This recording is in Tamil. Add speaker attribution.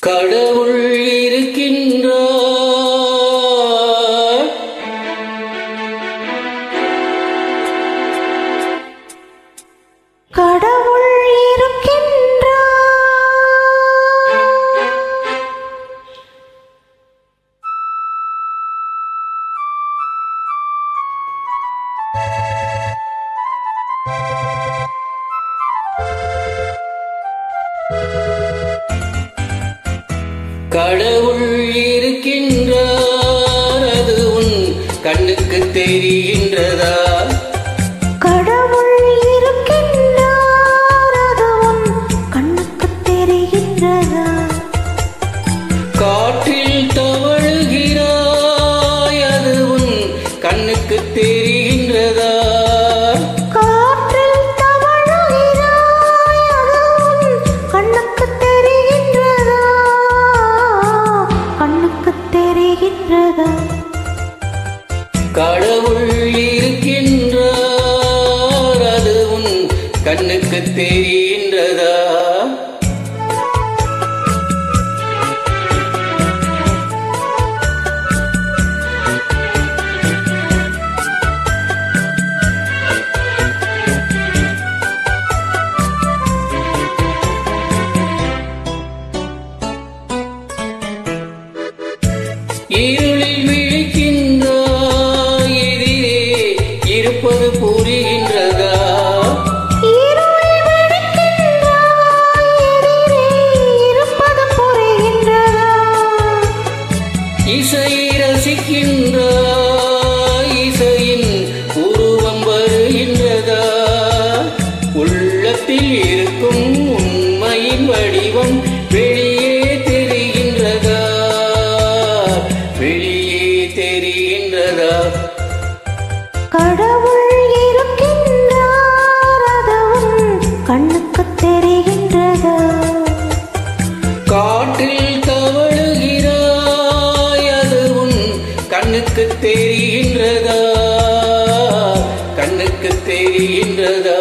Speaker 1: கடவுள் இருக்கின்றார்,
Speaker 2: கடவுள் இருக்கின்றார்,
Speaker 1: கடவுள் இருக்கின்றார், அது உன் கண்ணுக்கு தெரிகின்றதா?
Speaker 2: கடவுள் இருக்கின்றார், அது உன் கண்ணுக்கு தெரிகின்றதா?
Speaker 1: காற்றில் தவழுகிறாய், அது உன் கண்ணுக்கு தெரிகின்றதா?
Speaker 2: காற்றில் தவழுகிறாய், அது உன் கண்ணுக்கு தெரிகின்றதா? கண்ணுக்கு தெரிகின்றதா?
Speaker 1: கடவுள் இருக்கின்றார், அது உன் கண்ணுக்கு தெரிகின்றதா? இருளில் விழிக்கின்றாய், எதிரே இருப்பது புரிகின்றதா?
Speaker 2: இருளில் விழிக்கின்றாய், எதிரே இருப்பது புரிகின்றதா?
Speaker 1: இசையை ரசிக்கின்றாய், இசையின் உருவம் வருகின்றதா? உள்ளத்தில் இருக்கும் உண்மையின் வடிவம் வெளியே தெரிகின்றதா? வெளியே தெரிகின்றதா?
Speaker 2: கடவுள் இருக்கின்றார், அது உன் கண்ணுக்கு தெரிகின்றதா?
Speaker 1: காற்றில் தவழுகிறாய், அது உன் கண்ணுக்கு தெரிகின்றதா? கண்ணுக்கு தெரிகின்றதா?